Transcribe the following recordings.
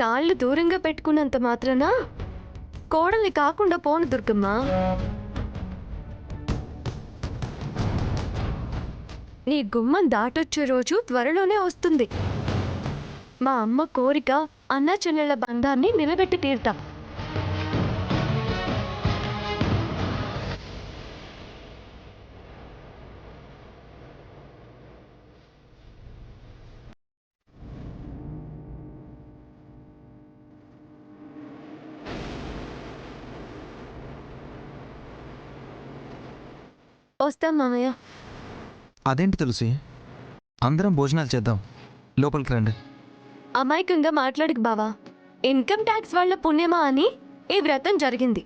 కాళ్ళు దూరంగా పెట్టుకున్నంత మాత్రాన కోడల్ని కాకుండా పోను దుర్గమ్మ. నీ గుమ్మం దాటొచ్చే రోజు త్వరలోనే వస్తుంది. మా అమ్మ కోరిక అన్నా చెల్లెళ్ళ బంధాన్ని నిలబెట్టి తీరుతాం. వస్తాం మామయ్య. అదేంటి తులసి, అందరం భోజనాలు చేద్దాం, లోపలికి రండి. అమాయకంగా మాట్లాడకు బావా. ఇన్కమ్ ట్యాక్స్ వాళ్ళ పుణ్యమా అని ఈ వ్రతం జరిగింది,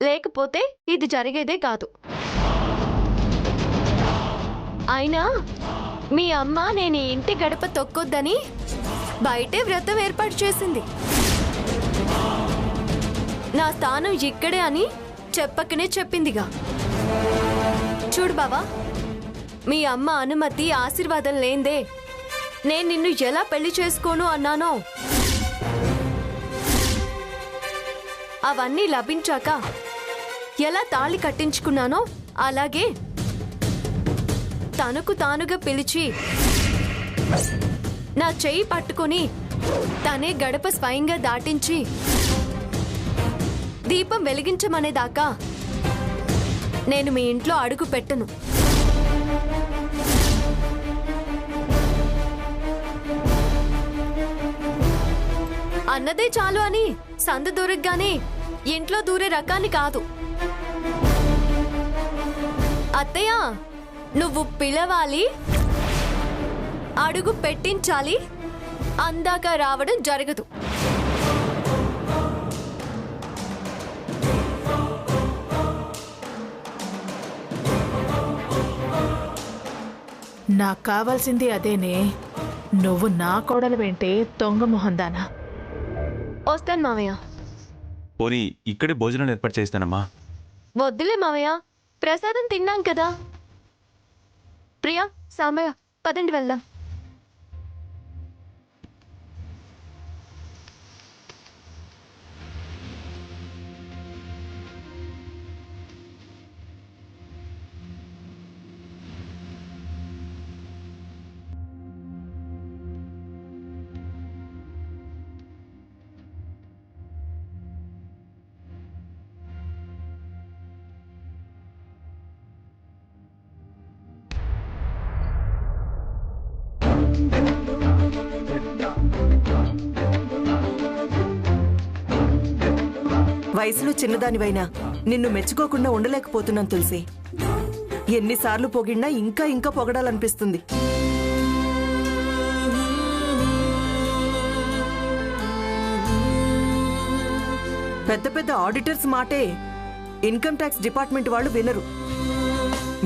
లేకపోతే ఇది జరిగేదే కాదు. అయినా మీ అమ్మ నేను ఈ ఇంటి గడప తొక్కొద్దని బయటే వ్రతం ఏర్పాటు చేసింది. నా స్థానం ఇక్కడే అని చెప్పకనే చెప్పిందిగా. చూడు బావా, మీ అమ్మ అనుమతి ఆశీర్వాదం లేందే నేను నిన్ను ఎలా పెళ్లి చేసుకోను అన్నానో, అవన్నీ లభించాక ఎలా తాళి కట్టించుకున్నానో అలాగే తనకు తానుగా పిలిచి నా చెయ్యి పట్టుకొని తనే గడప స్వయంగా దాటించి దీపం వెలిగించమనేదాకా నేను మీ ఇంట్లో అడుగు పెట్టను. అన్నదే చాలు అని సంద దూరగానే ఇంట్లో దూరే రకాన్ని కాదు. అత్తయ్య, నువ్వు పిలవాలి, అడుగు పెట్టించాలి, అందాక రావడం జరగదు. నాకు కావాల్సింది అదేనే. నువ్వు నా కోడలు వెంటే దొంగ మొహందానా. వస్తాను మావయ్య. పోనీ ఇక్కడే భోజనం ఏర్పాటు చేస్తానమ్మా. వద్దులే మావయ్య, ప్రసాదం తిన్నాం కదా. ప్రియా, సామయ్య, పదండి వెళ్దాం. వయసులో చిన్నదానివైనా నిన్ను మెచ్చుకోకుండా ఉండలేకపోతున్నాను తులసి. ఎన్నిసార్లు పొగిడినా ఇంకా ఇంకా పొగడాలనిపిస్తుంది. పెద్ద పెద్ద ఆడిటర్స్ మాటే ఇన్కమ్ ట్యాక్స్ డిపార్ట్మెంట్ వాళ్ళు వినరు.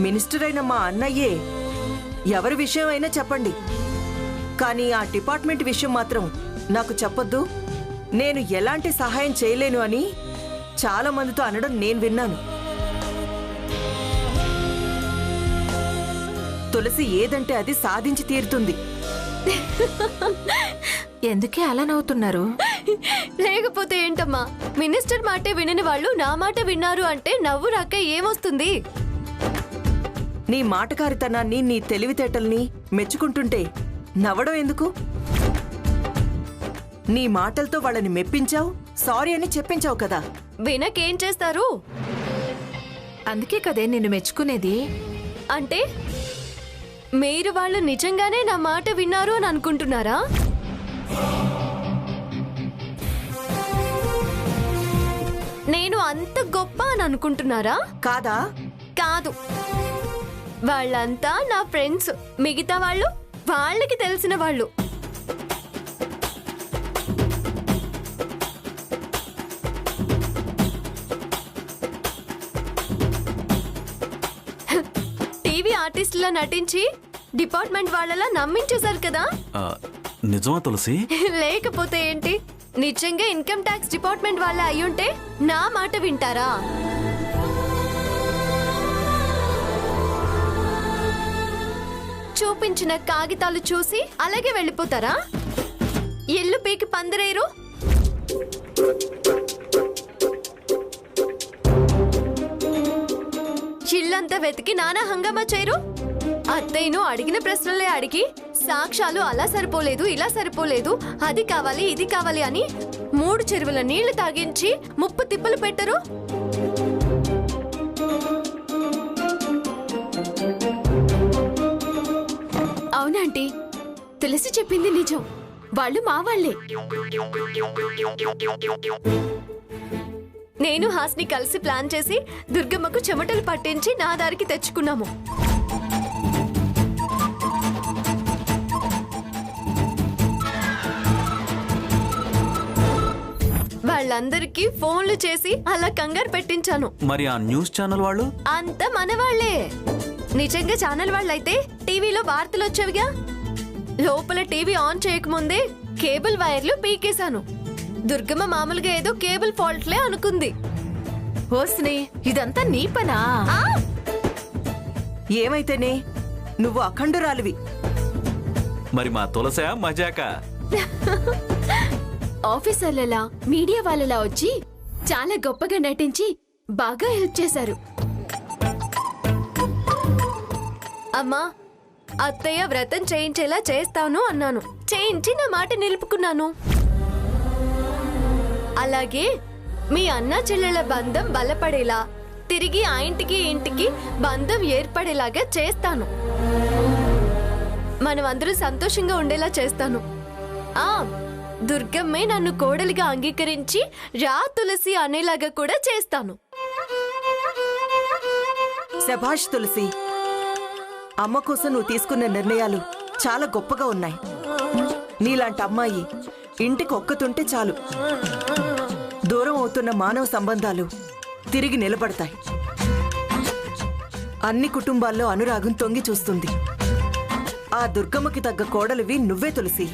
మినిస్టర్ అయిన మా అన్నయ్యే ఎవరి విషయం అయినా చెప్పండి, కానీ ఆ డిపార్ట్మెంట్ విషయం మాత్రం నాకు చెప్పొద్దు, నేను ఎలాంటి సహాయం చేయలేను అని చాలా మందితో అనడం నేను విన్నాను. తులసి ఏదంటే అది సాధించి తీరుతుంది. ఎందుకే అలా నవ్వుతున్నారు? లేకపోతే ఏంటమ్మా, మినిస్టర్ మాటే వినని వాళ్ళు నా మాట విన్నారు అంటే నవ్వు రాక ఏమొస్తుంది? నీ మాటకారితనాన్ని, నీ తెలివితేటల్ని మెచ్చుకుంటుంటే నవ్వడం ఎందుకు? నీ మాటలతో వాళ్ళని మెప్పించావు, సారీ అని చెప్పించావు కదా. వినకేం చేస్తారు? అందుకే కదే నిన్ను మెచ్చుకునేది. అంటే మీరు వాళ్ళు నిజంగానే నా మాట విన్నారు అని అనుకుంటున్నారా? నేను అంత గొప్ప అని అనుకుంటున్నారా? కాదా? కాదు, వాళ్ళంతా నా ఫ్రెండ్స్. మిగతా వాళ్ళు వాళ్ళకి తెలిసిన వాళ్ళు. టీవీ ఆర్టిస్టులా నటించి డిపార్ట్మెంట్ వాళ్ళలా నమ్మించేశారు కదా. నిజమా తులసి? లేకపోతే ఏంటి? నిజంగా ఇన్కమ్ ట్యాక్స్ డిపార్ట్మెంట్ వాళ్ళ అయ్యుంటే నా మాట వింటారా? చూపించిన కాగితాలు చూసి అలాగే వెళ్ళిపోతారా? ఇల్లు పీకి పందిరేరు. ఇల్లంతా వెతికి నానా హంగామా చేయరు. అత్తయ్యను అడిగిన ప్రశ్నలే అడిగి సాక్ష్యాలు అలా సరిపోలేదు, ఇలా సరిపోలేదు, అది కావాలి ఇది కావాలి అని 3 చెరువుల నీళ్లు తాగించి ముప్పు తిప్పలు పెట్టరు. అవునంటీ, తులసి చెప్పింది నిజం. వాళ్ళు మా వాళ్ళే. నేను హాస్ని కలిసి ప్లాన్ చేసి దుర్గమ్మకు చెమటలు పట్టించి నా దారికి తెచ్చుకున్నాము. వాళ్ళందరికీ ఫోన్లు చేసి అలా కంగారు పెట్టించాను. మరి ఆ న్యూస్ ఛానల్ వాళ్ళు? అంత మనవాళ్లే. నిజంగా ఛానల్ వాళ్ళైతే టీవీలో వార్తలు వచ్చేవిగా. లోపల టీవీ ఆన్ చేయకముందే కేబుల్ వైర్లు పీకేశాను. దుర్గమ్మ మామూలుగా ఏదో కేబుల్ ఫాల్ట్లే అనుకుంది. హోస్ని, ఇదంతా నీ పనా? ఆ! ఏమైతేనే నువ్వు అఖండురాలివి. మరి మా తులస మజాక. ఆఫీసర్లలా మీడియా వాళ్ళలా వచ్చి చాలా గొప్పగా నటించి బాగా హెల్ప్ చేశారు. అమ్మా, అత్తయ్య వ్రతం చేయించేలా చేస్తాను అన్నాను. చేయించి నా మాట నిలుపుకున్నాను. అలాగే మీ అన్న చెల్లెల బంధం బలపడేలా, తిరిగి ఆ ఇంటికి ఇంటికి బంధం ఏర్పడేలాగా చేస్తాను. మనమందరూ సంతోషంగా ఉండేలా చేస్తాను. ఆ దుర్గమ్మే నన్ను కోడలిగా అంగీకరించి రా తులసి అనేలాగా కూడా చేస్తాను. శభాష్ తులసి, అమ్మ కోసం నువ్వు తీసుకున్న నిర్ణయాలు చాలా గొప్పగా ఉన్నాయి. నీలాంటి అమ్మాయి ఇంటికి ఒక్కతుంటే చాలు, దూరం అవుతున్న మానవ సంబంధాలు తిరిగి నిలబడతాయి. అన్ని కుటుంబాల్లో అనురాగం తొంగి చూస్తుంది. ఆ దుర్గమ్మకి తగ్గ కోడలివి నువ్వే తులసి.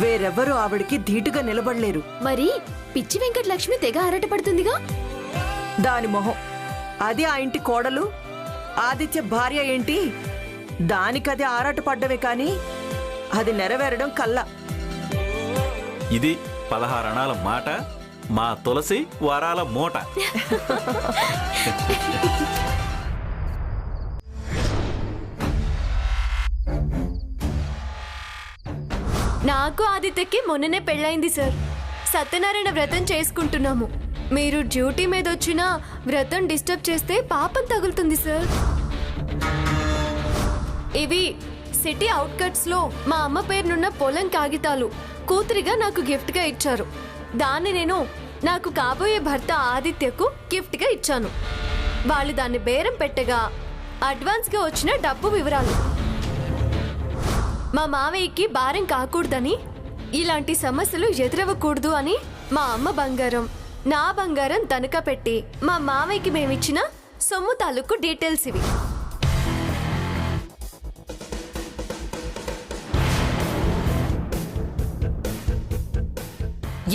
వేరెవ్వరూ ఆవిడికి ధీటుగా నిలబడలేరు. మరి పిచ్చి వెంకటలక్ష్మి తెగ ఆరాటపడుతుందిగా. దాని మొహం, అది ఆ ఇంటి కోడలు, ఆదిత్య భార్య ఏంటి? దానికది ఆరాటపడ్డమే కాని అది నెరవేరడం కల్లా. ఇది 16 అణాల మాట, మా తులసి వరాల మూట. నాకు ఆదిత్యకి మొన్ననే పెళ్ళైంది సార్. సత్యనారాయణ వ్రతం చేసుకుంటున్నాము. మీరు డ్యూటీ మీద వచ్చినా వ్రతం డిస్టర్బ్ చేస్తే పాపం తగులుతుంది సార్. ఇవి సిటీ అవుట్కట్స్ లో మా అమ్మ పేరునున్న పొలం కాగితాలు కూతురిగా నాకు గిఫ్ట్ గా ఇచ్చారు. దాన్ని నేను నాకు కాబోయే భర్త ఆదిత్యకు గిఫ్ట్ గా ఇచ్చాను. వాళ్ళు దాన్ని బేరం పెట్టగా అడ్వాన్స్ గా వచ్చిన డబ్బు వివరాలు. మా మావయ్యకి భారం కాకూడదని, ఇలాంటి సమస్యలు ఎదురవ్వకూడదు అని మా అమ్మ బంగారం, నా బంగారం తనఖా పెట్టి మా మావయ్యకి మేమిచ్చిన సొమ్ము తాలూకు డీటెయిల్స్ ఇవి.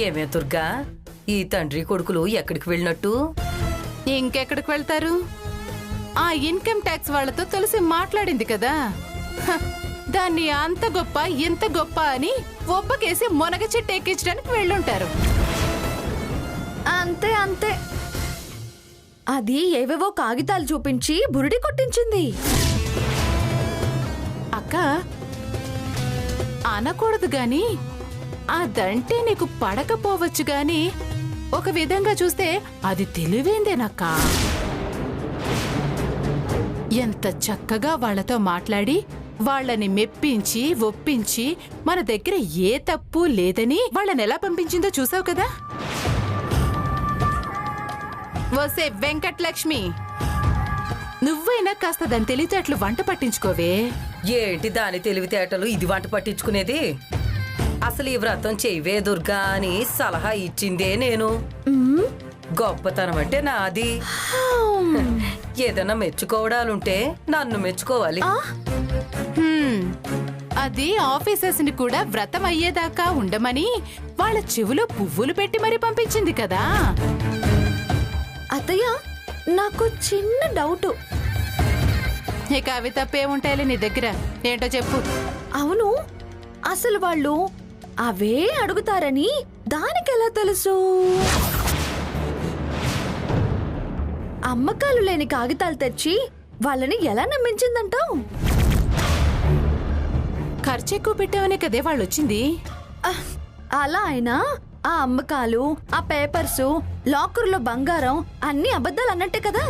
ఏమే దుర్గా, ఈ తండ్రి కొడుకులు ఎక్కడికి వెళ్ళినట్టు? ఇంకెక్కడికి వెళ్తారు? ఆ ఇన్కమ్ ట్యాక్స్ వాళ్ళతో తులసి మాట్లాడింది కదా, హ, దాన్ని అంత గొప్ప ఇంత గొప్ప అని ఒప్పకేసి మొనగ చెట్టు ఎక్కించడానికి వెళ్ళుంటారు. అంతే అంతే. అది ఏవేవో కాగితాలు చూపించి బురిడి కొట్టించింది. అక్క, అనకూడదు గాని అదంటే నీకు పడకపోవచ్చు గాని ఒక విధంగా చూస్తే అది తెలివేందేనక్క. ఎంత చక్కగా వాళ్లతో మాట్లాడి వాళ్ళని మెప్పించి ఒప్పించి మన దగ్గర ఏ తప్పు లేదని వాళ్ళని ఎలా పంపించిందో చూసావు కదా. వసే వెంకటలక్ష్మి, నువ్వైనా కాస్త దాని తెలివితేటలు వంట పట్టించుకోవే. ఏంటి దాని తెలివితేటలు ఇది వంట పట్టించుకునేది? అసలు ఈ వ్రతం చెయ్యవే దుర్గా అని సలహా ఇచ్చిందే నేను. గొప్పతనం అంటే నాది. ఏదైనా మెచ్చుకోవడాలుంటే నన్ను మెచ్చుకోవాలి. అది ఆఫీసర్స్ ని కూడా వ్రతం అయ్యేదాకా ఉండమని వాళ్ళ చెవులో పువ్వులు పెట్టి మరీ పంపించింది కదా. అత్తయ్య, నాకు చిన్న డౌట్. ఇక అవి తప్పేముంటాయిలే నీ దగ్గర, ఏంటో చెప్పు. అవును, అసలు వాళ్ళు అవే అడుగుతారని దానికెలా తెలుసు? అమ్మకాలు లేని కాగితాలు తెచ్చి వాళ్ళని ఎలా నమ్మించిందంటావు? ఖర్చు ఎక్కువ పెట్టావనే కదే వాళ్ళు వచ్చింది. అలా అయినా ఆ అమ్మకాలు, ఆ పేపర్స్, లాకర్లో బంగారం అన్ని అబద్ధాలు అన్నట్టే కదా.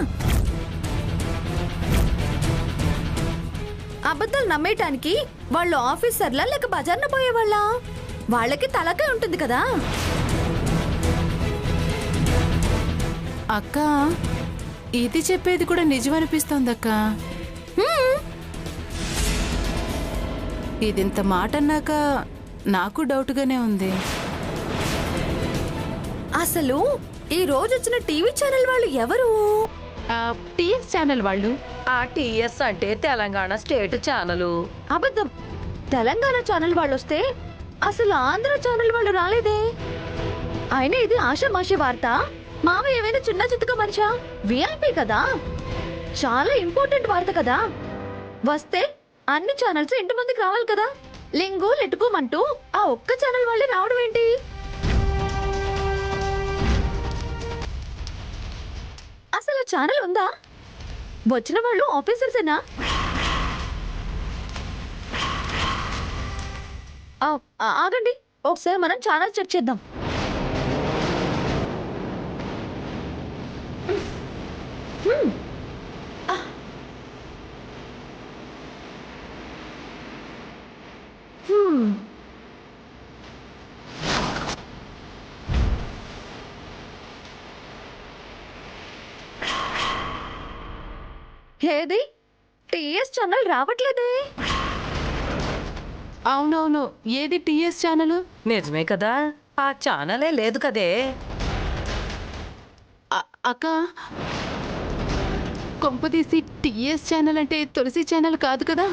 అబద్ధాలు నమ్మేయటానికి వాళ్ళు ఆఫీసర్లా లేక బజార్న పోయేవాళ్ళ? వాళ్ళకి తలకాయ ఉంటుంది కదా. అక్క, ఇది చెప్పేది కూడా నిజమనిపిస్తోందక్క. ఇదింత మాట అన్నాక నాకు డౌట్గానే ఉంది. అసలు ఈ రోజు వచ్చిన టీవీ ఛానల్ వాళ్ళు ఎవరు? టీఎస్ ఛానల్ వాళ్ళు. ఆ టీఎస్ అంటే తెలంగాణ స్టేట్ ఛానలు. అబద్ధం. తెలంగాణ ఛానల్ వాళ్ళు వస్తే అసలు ఆంధ్ర ఛానల్ వాళ్ళు రాలేదే. అయినా ఇది ఆషామాషి వార్త. మామయ్య ఏమైనా చిన్న చిత్తక మనిషా? విఐపి కదా, చాలా ఇంపార్టెంట్ వార్త కదా. వస్తే అన్ని ఛానల్స్ ఇంటి మందికి రావాలి కదా. లింగు లెట్టుకోమంటూ ఆ ఒక్క ఛానల్ వాళ్ళే రావడం ఏంటి? అసలు ఛానల్ ఉందా? వచ్చిన వాళ్ళు ఆఫీసర్సేనా? ఆగండి, ఒకసారి మనం ఛానల్ చెక్ చేద్దాం. ఏది టీఎస్ ఛానల్ రావట్లేదే. అవునవును, ఏది టీఎస్ ఛానల్? నిజమే కదా, ఆ ఛానలే లేదు కదే. అక్క, కొంపదీసి టీఎస్ ఛానల్ అంటే తులసి ఛానల్ కాదు కదా?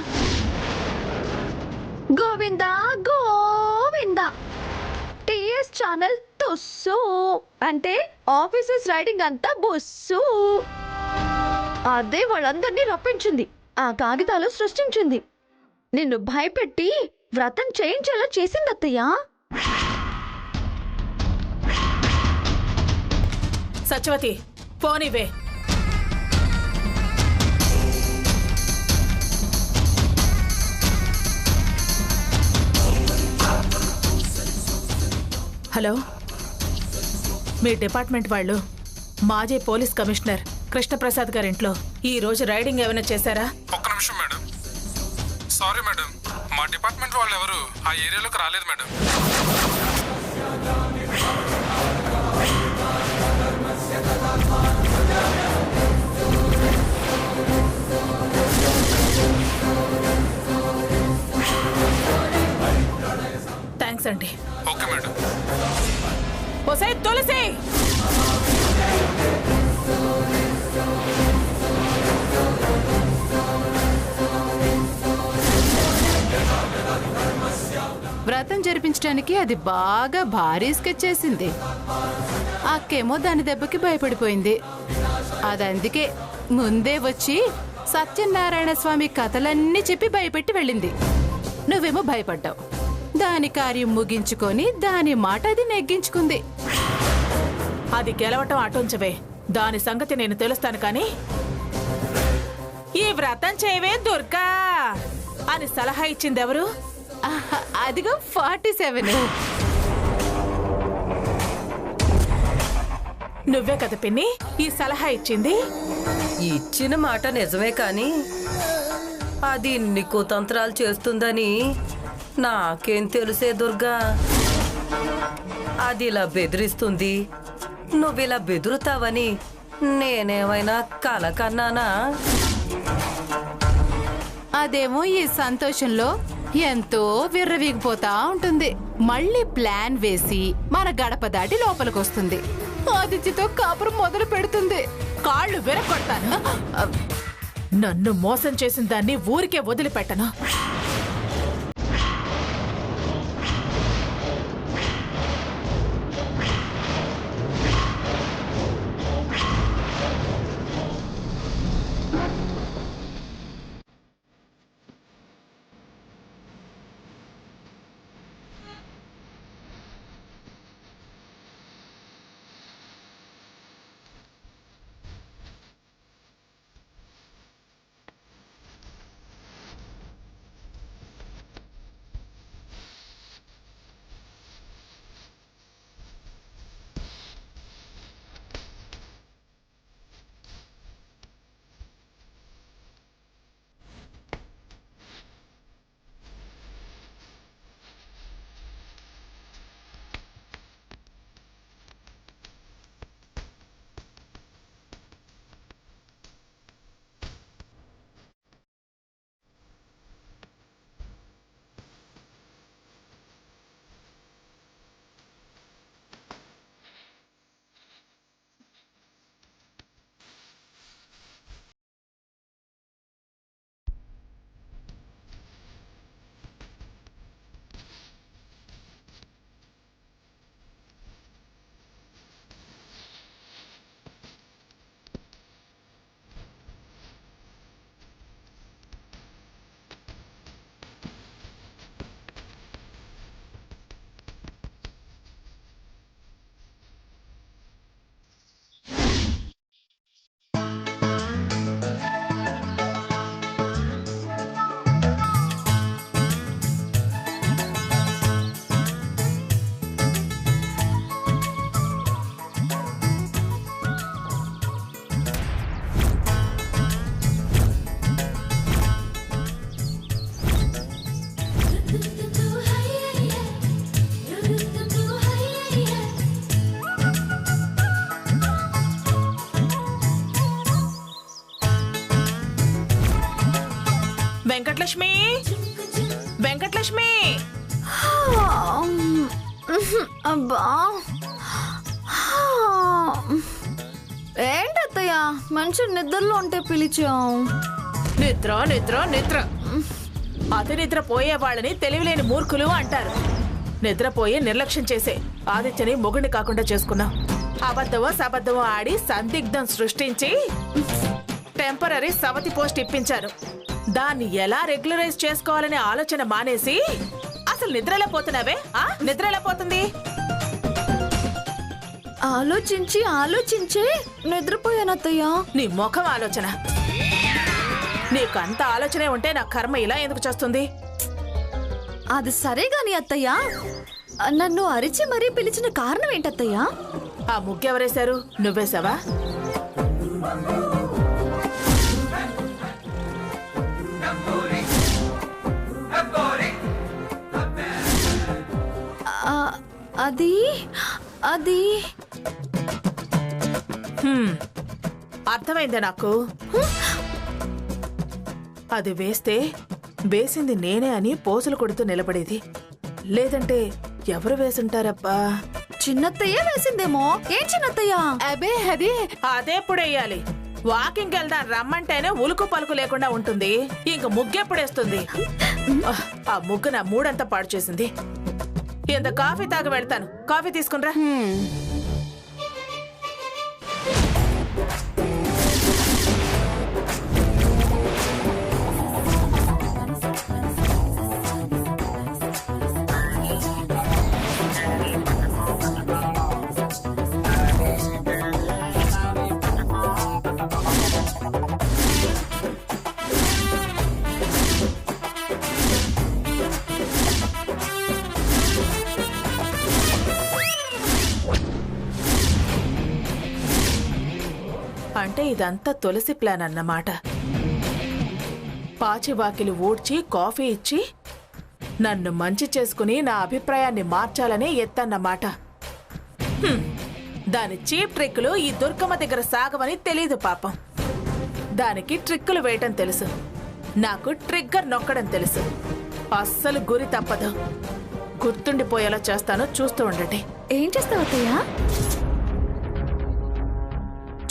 గోవిందా గోవిందా. టీఎస్ ఛానల్ తుస్సు అంటే ఆఫీసర్స్ రైడింగ్ అంతా బొస్సు. అదే వాళ్ళందరినీ రప్పించింది, ఆ కాగితాలు సృష్టించింది, నిన్ను భయపెట్టి వ్రతం చేయించేలా చేసింది అత్తయ్య. సత్యవతి, పోనివే. హలో, మీ డిపార్ట్మెంట్ వాళ్ళు మాజీ పోలీస్ కమిషనర్ కృష్ణప్రసాద్ గారింట్లో ఈ రోజు రైడింగ్ ఏమైనా చేశారా? ఒక్క నిమిషం మేడం. సారీ మేడం, మా డిపార్ట్మెంట్ వాళ్ళు ఎవరు ఆ ఏరియాలోకి రాలేదు మేడం. థ్యాంక్స్ అండి. Okay madam. ఓసే తులసి, వ్రతం జరిపించడానికి అది బాగా భారీ స్కెచ్ చేసింది. అక్కేమో దాని దెబ్బకి భయపడిపోయింది. అదందుకే ముందే వచ్చి సత్యనారాయణ స్వామి కథలన్నీ చెప్పి భయపెట్టి వెళ్ళింది. నువ్వేమో భయపడ్డావు. దాని కార్యం ముగించుకొని దాని మాట అది నెగ్గించుకుంది. అది గెలవటం అటుంచవే, దాని సంగతి నేను తెలుస్తాను. కానీ ఈ వ్రతం చేయవే దుర్గా అని సలహా ఇచ్చింది ఎవరు? అదిగో 47. నువ్వే కదా పిన్ని ఈ సలహా ఇచ్చింది? ఇచ్చిన మాట నిజమే కానీ అది ఇన్ని కుతంత్రాలు చేస్తుందని నాకేం తెలుసే దుర్గా. అది ఇలా బెదిరిస్తుంది, నువ్విలా బెదురుతావని నేనేమైనా కల కన్నానా? అదేమో ఈ సంతోషంలో ఎంతో విర్రవీగిపోతా ఉంటుంది. మళ్ళీ ప్లాన్ వేసి మన గడప దాటి లోపలికొస్తుంది. ఆదిత్యతో కాపురం మొదలు పెడుతుంది. కాళ్ళు విరగొడతాను. నన్ను మోసం చేసిన దాన్ని ఊరికే వదిలిపెట్టను. వెంకటలక్ష్మి అబ్బా ఏంటత్తయ్య మంచి నిద్రలో ఉంటే పిలిచాం. నిద్ర నిద్ర నిద్ర అతి నిద్ర పోయే వాళ్ళని తెలివిలేని మూర్ఖులు అంటారు. నిద్రపోయి నిర్లక్ష్యం చేసే ఆదిత్యని మొగుడిని కాకుండా చేసుకున్నాం. అబద్ధమో సబద్ధమో ఆడి సందిగ్ధం సృష్టించి టెంపరరీ సవతి పోస్ట్ ఇప్పించారు. దాన్ని ఎలా రెగ్యులరైజ్ చేసుకోవాలనే ఆలోచన మానేసి అసలు నిద్రలో పోతున్నావే? నిద్రలో పోతుంది. ఆలోచించి ఆలోచించే నిద్రపోయానత్తయ్య. నీ ముఖం ఆలోచన. నీకు అంత ఆలోచనే ఉంటే నా కర్మ ఇలా ఎందుకు చేస్తుంది? అది సరే గాని అత్తయ్య, నన్ను అరిచి మరీ పిలిచిన కారణం ఏంటత్తయ్యా? ఆ ముగ్గెవరేశారు? నువ్వేశావా? అది అది అర్థమైందే నాకు. అది వేస్తే వేసింది నేనే అని పోజులు కొడుతూ నిలబడేది. లేదంటే ఎవరు వేసుంటారబ్బా? చిన్నత్తయ్య వేసిందేమో. ఏం చిన్నత్తయ్య? అబే అది అదెప్పుడేయాలి? వాకింగ్ వెళ్దాం రమ్మంటేనే ఉలుకు పలుకు లేకుండా ఉంటుంది. ఇంక ముగ్గెప్పుడేస్తుంది? ఆ ముగ్గు నా మూడంతా పాడు చేసింది. ఇంత కాఫీ తాగి వెళ్తాను. కాఫీ తీసుకునిరా. అంటే ఇదంతా తులసి ప్లాన్ అన్నమాట. పాచివాకిలి ఊడ్చి కాఫీ ఇచ్చి నన్ను మంచి చేసుకుని నా అభిప్రాయాన్ని మార్చాలనే ఎత్తన్నమాట. దాని చీప్ ట్రిక్కులు ఈ దుర్గమ్మ దగ్గర సాగవని తెలీదు పాపం. దానికి ట్రిక్కులు వేయటం తెలుసు, నాకు ట్రిగ్గర్ నొక్కడం తెలుసు. అస్సలు గురి తప్పదు. గుర్తుండిపోయేలా చేస్తాను, చూస్తూ ఉండండి. ఏం చేస్తావు అత్తయ్య?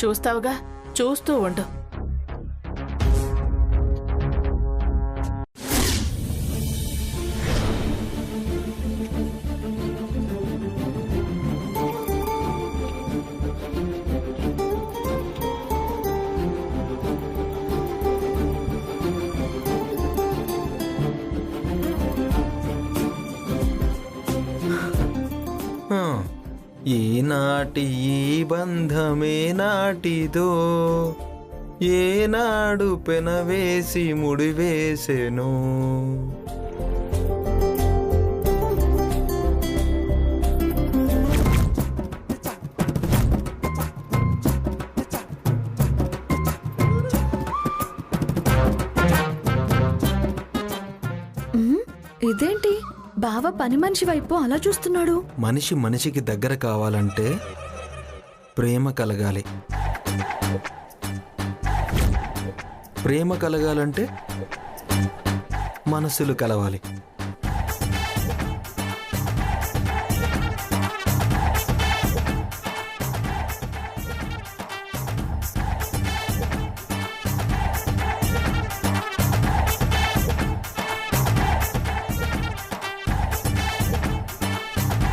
చూస్తావుగా, చూస్తూ ఉండు. ఈనాటి ఈ బంధమే నాటిదో, ఏనాడు పెనవేసి ముడివేసెను. ఇదేంటి బావ పని మనిషి వైపు అలా చూస్తున్నాడు? మనిషి మనిషికి దగ్గర కావాలంటే ప్రేమ కలగాలి. ప్రేమ కలగాలంటే మనసులు కలవాలి.